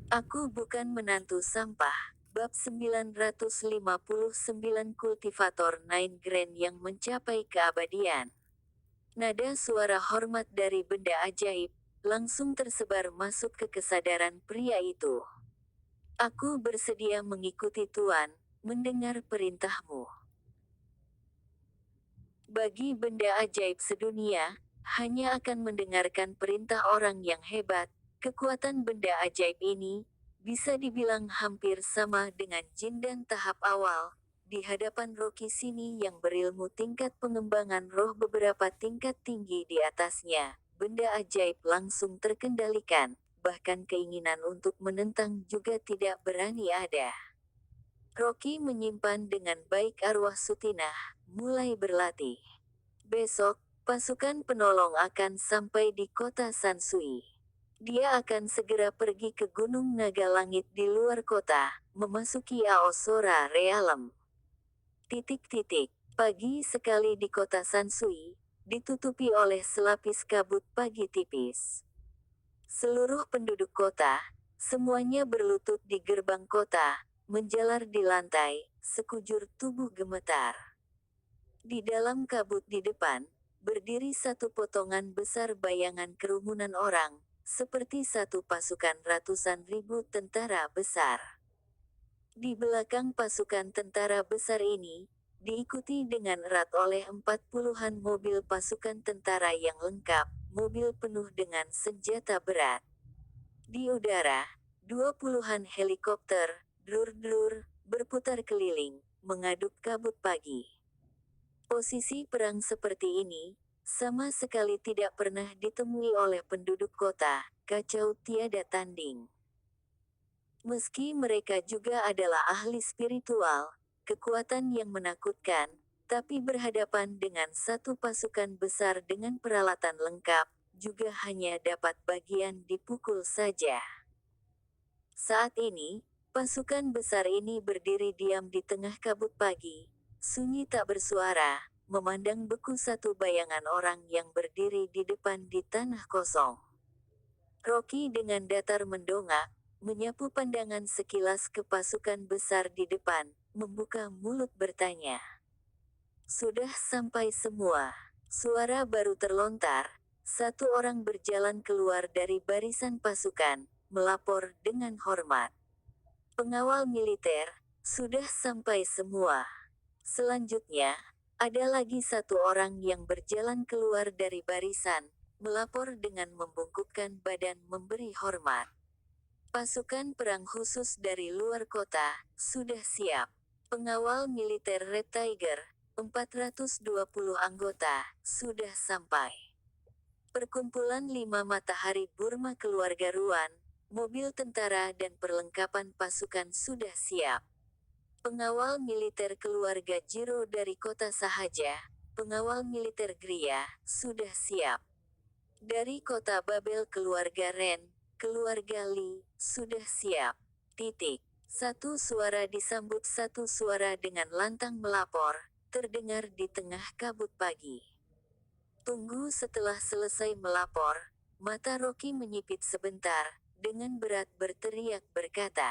Aku bukan menantu sampah. Bab 959 Kultivator Nine Grand yang mencapai keabadian. Nada suara hormat dari benda ajaib, langsung tersebar masuk ke kesadaran pria itu. Aku bersedia mengikuti Tuan, mendengar perintahmu. Bagi benda ajaib sedunia, hanya akan mendengarkan perintah orang yang hebat. Kekuatan benda ajaib ini, bisa dibilang hampir sama dengan jin dan tahap awal, di hadapan Rocky sini yang berilmu tingkat pengembangan roh beberapa tingkat tinggi di atasnya. Benda ajaib langsung terkendalikan, bahkan keinginan untuk menentang juga tidak berani ada. Rocky menyimpan dengan baik arwah Sutinah, mulai berlatih. Besok, pasukan penolong akan sampai di kota Sansui. Dia akan segera pergi ke Gunung Naga Langit di luar kota, memasuki Aosora Realem. Pagi sekali di kota Sansui, ditutupi oleh selapis kabut pagi tipis. Seluruh penduduk kota, semuanya berlutut di gerbang kota, menjalar di lantai, sekujur tubuh gemetar. Di dalam kabut di depan, berdiri satu potongan besar bayangan kerumunan orang, seperti satu pasukan ratusan ribu tentara besar. Di belakang pasukan tentara besar ini, diikuti dengan erat oleh 40-an mobil pasukan tentara yang lengkap, mobil penuh dengan senjata berat. Di udara, 20-an helikopter, drur-drur, berputar keliling, mengaduk kabut pagi. Posisi perang seperti ini, sama sekali tidak pernah ditemui oleh penduduk kota, kacau tiada tanding. Meski mereka juga adalah ahli spiritual, kekuatan yang menakutkan, tapi berhadapan dengan satu pasukan besar dengan peralatan lengkap, juga hanya dapat bagian dipukul saja. Saat ini, pasukan besar ini berdiri diam di tengah kabut pagi, sunyi tak bersuara, memandang beku satu bayangan orang yang berdiri di depan di tanah kosong. Rocky dengan datar mendongak, menyapu pandangan sekilas ke pasukan besar di depan, membuka mulut bertanya. Sudah sampai semua. Suara baru terlontar, satu orang berjalan keluar dari barisan pasukan, melapor dengan hormat. Pengawal militer, sudah sampai semua. Selanjutnya, ada lagi satu orang yang berjalan keluar dari barisan, melapor dengan membungkukkan badan memberi hormat. Pasukan perang khusus dari luar kota, sudah siap. Pengawal militer Red Tiger, 420 anggota, sudah sampai. Perkumpulan 5 Matahari Burma Keluarga Ruan, mobil tentara dan perlengkapan pasukan sudah siap. Pengawal militer keluarga Jiro dari kota Sahaja, pengawal militer Gria, sudah siap. Dari kota Babel keluarga Ren, keluarga Li, sudah siap. Satu suara disambut satu suara dengan lantang melapor, terdengar di tengah kabut pagi. Tunggu setelah selesai melapor, mata Rocky menyipit sebentar, dengan berat berteriak berkata.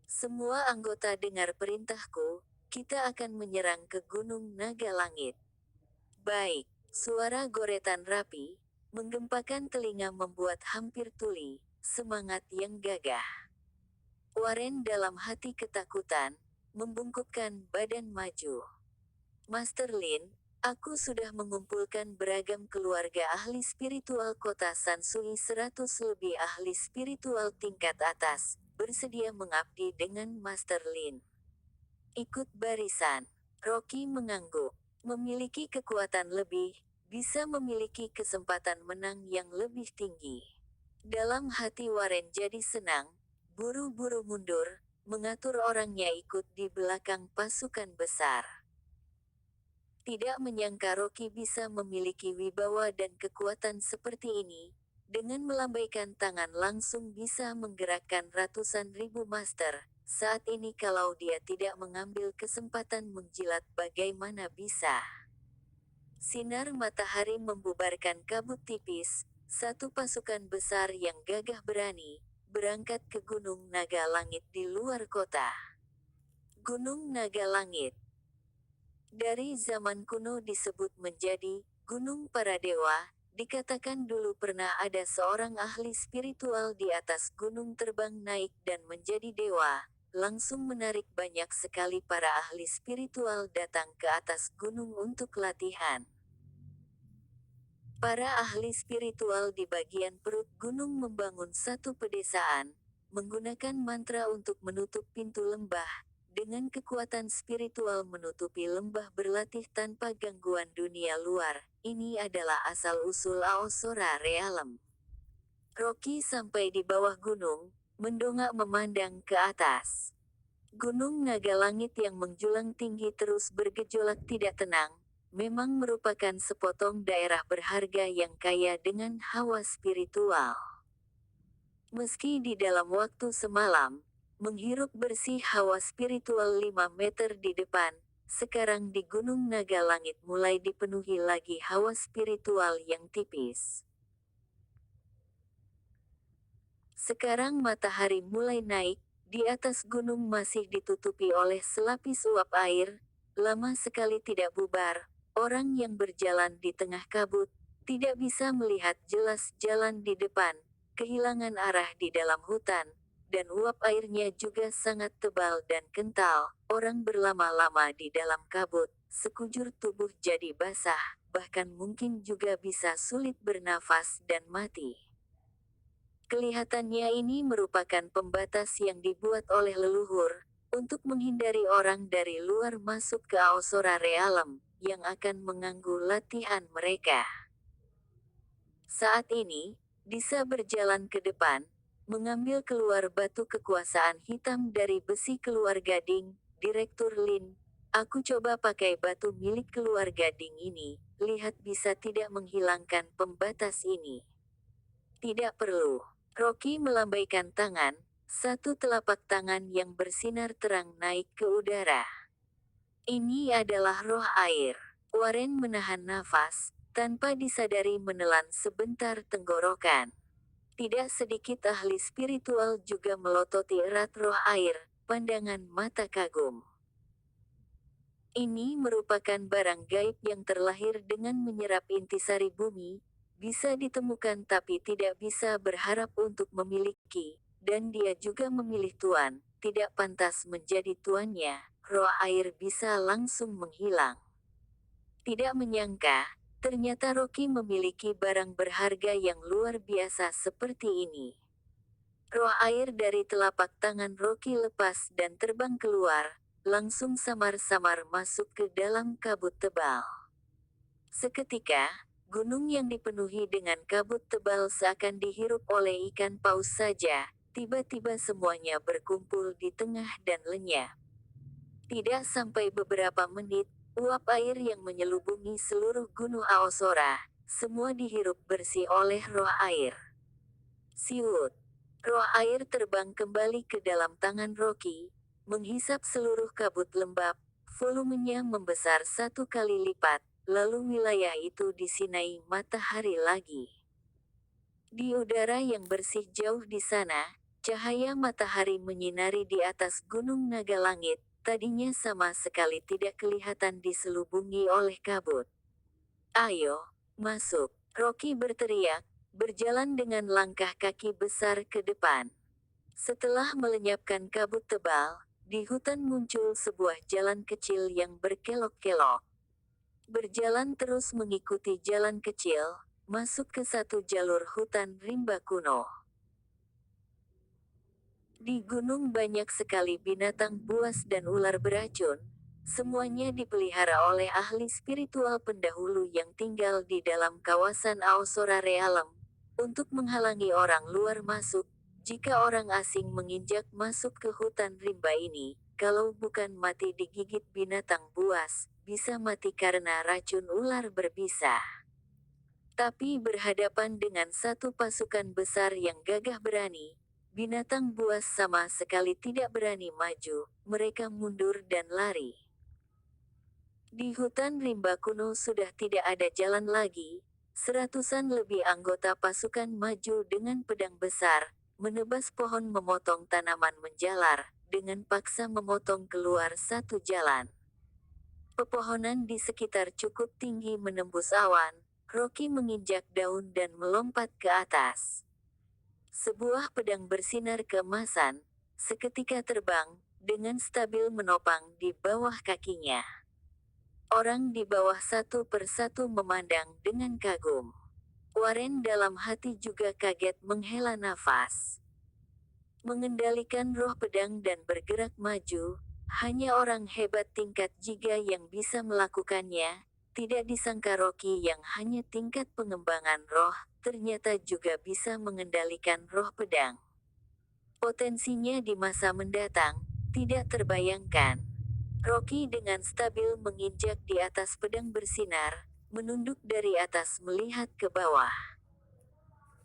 Semua anggota dengar perintahku, kita akan menyerang ke Gunung Naga Langit. Baik, suara goretan rapi, menggempakan telinga membuat hampir tuli, semangat yang gagah. Warren dalam hati ketakutan, membungkukkan badan maju. Master Lin, aku sudah mengumpulkan beragam keluarga ahli spiritual kota Sansui 100 lebih ahli spiritual tingkat atas, bersedia mengabdi dengan Master Lin. Ikut barisan. Rocky mengangguk. Memiliki kekuatan lebih, bisa memiliki kesempatan menang yang lebih tinggi. Dalam hati Warren jadi senang, buru-buru mundur, mengatur orangnya ikut di belakang pasukan besar. Tidak menyangka Rocky bisa memiliki wibawa dan kekuatan seperti ini, dengan melambaikan tangan langsung bisa menggerakkan ratusan ribu master. Saat ini kalau dia tidak mengambil kesempatan menjilat bagaimana bisa. Sinar matahari membubarkan kabut tipis, satu pasukan besar yang gagah berani, berangkat ke Gunung Naga Langit di luar kota. Gunung Naga Langit dari zaman kuno disebut menjadi Gunung Para Dewa. Dikatakan dulu pernah ada seorang ahli spiritual di atas gunung terbang naik dan menjadi dewa, langsung menarik banyak sekali para ahli spiritual datang ke atas gunung untuk latihan. Para ahli spiritual di bagian perut gunung membangun satu pedesaan, menggunakan mantra untuk menutup pintu lembah, dengan kekuatan spiritual menutupi lembah berlatih tanpa gangguan dunia luar. Ini adalah asal-usul Aosora Realem. Rocky sampai di bawah gunung, mendongak memandang ke atas. Gunung Naga Langit yang menjulang tinggi terus bergejolak tidak tenang, memang merupakan sepotong daerah berharga yang kaya dengan hawa spiritual. Meski di dalam waktu semalam, menghirup bersih hawa spiritual 5 meter di depan, sekarang di Gunung Naga Langit mulai dipenuhi lagi hawa spiritual yang tipis. Sekarang matahari mulai naik, di atas gunung masih ditutupi oleh selapis uap air, lama sekali tidak bubar, orang yang berjalan di tengah kabut, tidak bisa melihat jelas jalan di depan, kehilangan arah di dalam hutan, dan uap airnya juga sangat tebal dan kental, orang berlama-lama di dalam kabut, sekujur tubuh jadi basah, bahkan mungkin juga bisa sulit bernafas dan mati. Kelihatannya ini merupakan pembatas yang dibuat oleh leluhur, untuk menghindari orang dari luar masuk ke Aosora Realem, yang akan mengganggu latihan mereka. Saat ini, Disa berjalan ke depan, mengambil keluar batu kekuasaan hitam dari besi keluarga Ding, Direktur Lin. Aku coba pakai batu milik keluarga Ding ini, lihat bisa tidak menghilangkan pembatas ini. Tidak perlu. Rocky melambaikan tangan, satu telapak tangan yang bersinar terang naik ke udara. Ini adalah roh air. Warren menahan nafas, tanpa disadari menelan sebentar tenggorokan. Tidak sedikit ahli spiritual juga melototi erat roh air, pandangan mata kagum. Ini merupakan barang gaib yang terlahir dengan menyerap intisari bumi, bisa ditemukan tapi tidak bisa berharap untuk memiliki, dan dia juga memilih tuan, tidak pantas menjadi tuannya, roh air bisa langsung menghilang. Tidak menyangka, ternyata Rocky memiliki barang berharga yang luar biasa seperti ini. Roh air dari telapak tangan Rocky lepas dan terbang keluar, langsung samar-samar masuk ke dalam kabut tebal. Seketika, gunung yang dipenuhi dengan kabut tebal seakan dihirup oleh ikan paus saja, tiba-tiba semuanya berkumpul di tengah dan lenyap. Tidak sampai beberapa menit, uap air yang menyelubungi seluruh gunung Aosora, semua dihirup bersih oleh roh air. Siut. Roh air terbang kembali ke dalam tangan Rocky, menghisap seluruh kabut lembab, volumenya membesar 1 kali lipat, lalu wilayah itu disinai matahari lagi. Di udara yang bersih jauh di sana, cahaya matahari menyinari di atas Gunung Naga Langit, tadinya sama sekali tidak kelihatan diselubungi oleh kabut. Ayo, masuk, Rocky berteriak, berjalan dengan langkah kaki besar ke depan. Setelah melenyapkan kabut tebal, di hutan muncul sebuah jalan kecil yang berkelok-kelok. Berjalan terus mengikuti jalan kecil, masuk ke satu jalur hutan rimba kuno. Di gunung banyak sekali binatang buas dan ular beracun, semuanya dipelihara oleh ahli spiritual pendahulu yang tinggal di dalam kawasan Aosora Realem, untuk menghalangi orang luar masuk. Jika orang asing menginjak masuk ke hutan rimba ini, kalau bukan mati digigit binatang buas, bisa mati karena racun ular berbisa. Tapi berhadapan dengan satu pasukan besar yang gagah berani, binatang buas sama sekali tidak berani maju, mereka mundur dan lari. Di hutan rimba kuno sudah tidak ada jalan lagi, seratusan lebih anggota pasukan maju dengan pedang besar, menebas pohon, memotong tanaman menjalar, dengan paksa memotong keluar satu jalan. Pepohonan di sekitar cukup tinggi menembus awan. Rocky menginjak daun dan melompat ke atas. Sebuah pedang bersinar keemasan, seketika terbang, dengan stabil menopang di bawah kakinya. Orang di bawah satu persatu memandang dengan kagum. Warren dalam hati juga kaget menghela nafas. Mengendalikan roh pedang dan bergerak maju, hanya orang hebat tingkat Jiga yang bisa melakukannya. Tidak disangka Rocky yang hanya tingkat pengembangan roh, ternyata juga bisa mengendalikan roh pedang. Potensinya di masa mendatang, tidak terbayangkan. Rocky dengan stabil menginjak di atas pedang bersinar, menunduk dari atas melihat ke bawah.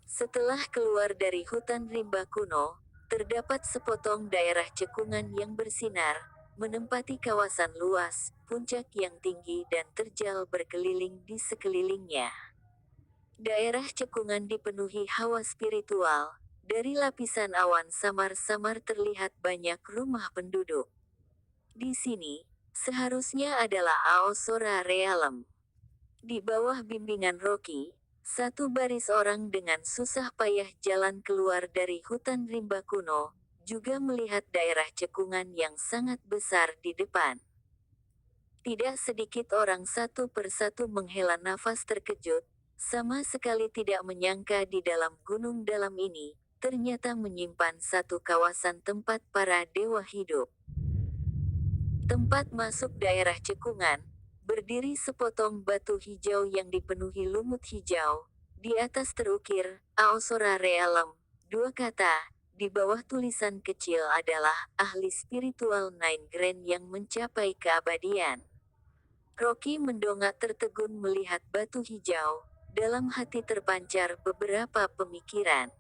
Setelah keluar dari hutan rimba kuno, terdapat sepotong daerah cekungan yang bersinar, menempati kawasan luas, puncak yang tinggi dan terjal berkeliling di sekelilingnya. Daerah cekungan dipenuhi hawa spiritual. Dari lapisan awan samar-samar terlihat banyak rumah penduduk. Di sini, seharusnya adalah Aosora Realem. Di bawah bimbingan Rocky, satu baris orang dengan susah payah jalan keluar dari hutan rimba kuno, juga melihat daerah cekungan yang sangat besar di depan. Tidak sedikit orang satu persatu menghela nafas terkejut, sama sekali tidak menyangka di dalam gunung dalam ini, ternyata menyimpan satu kawasan tempat para dewa hidup. Tempat masuk daerah cekungan, berdiri sepotong batu hijau yang dipenuhi lumut hijau. Di atas terukir, Aosora Realem, dua kata. Di bawah tulisan kecil adalah, ahli spiritual Nine Grand yang mencapai keabadian. Rocky mendongak tertegun melihat batu hijau, dalam hati terpancar beberapa pemikiran.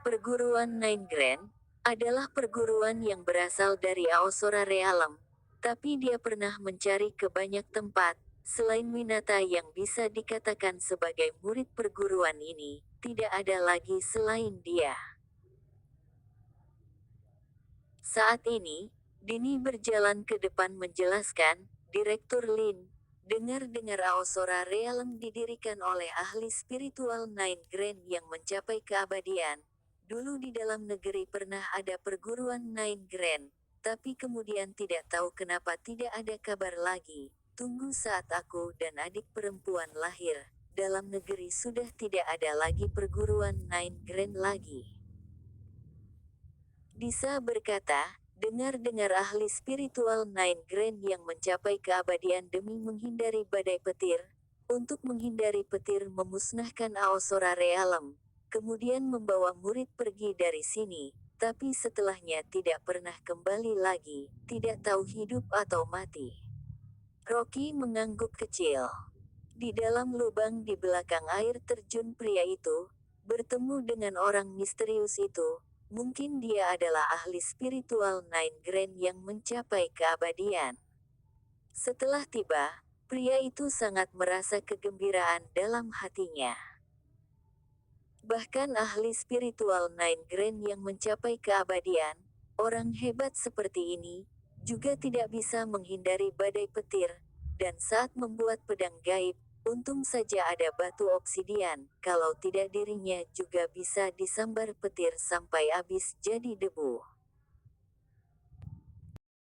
Perguruan Nine Grand adalah perguruan yang berasal dari Aosora Realem, tapi dia pernah mencari ke banyak tempat. Selain Winata yang bisa dikatakan sebagai murid perguruan ini, tidak ada lagi selain dia. Saat ini, Dini berjalan ke depan menjelaskan, Direktur Lin, dengar-dengar Aosora Realem didirikan oleh ahli spiritual Nine Grand yang mencapai keabadian. Dulu di dalam negeri pernah ada perguruan Nine Grand, tapi kemudian tidak tahu kenapa tidak ada kabar lagi. Tunggu saat aku dan adik perempuan lahir, dalam negeri sudah tidak ada lagi perguruan Nine Grand lagi. Disa berkata, dengar-dengar ahli spiritual Nine Grand yang mencapai keabadian demi menghindari badai petir, untuk menghindari petir memusnahkan Aosora Realem, kemudian membawa murid pergi dari sini, tapi setelahnya tidak pernah kembali lagi, tidak tahu hidup atau mati. Rocky mengangguk kecil. Di dalam lubang di belakang air terjun pria itu, bertemu dengan orang misterius itu. Mungkin dia adalah ahli spiritual Nine Grand yang mencapai keabadian. Setelah tiba, pria itu sangat merasa kegembiraan dalam hatinya. Bahkan ahli spiritual Nine Grand yang mencapai keabadian, orang hebat seperti ini, juga tidak bisa menghindari badai petir, dan saat membuat pedang gaib, untung saja ada batu obsidian, kalau tidak dirinya juga bisa disambar petir sampai habis jadi debu.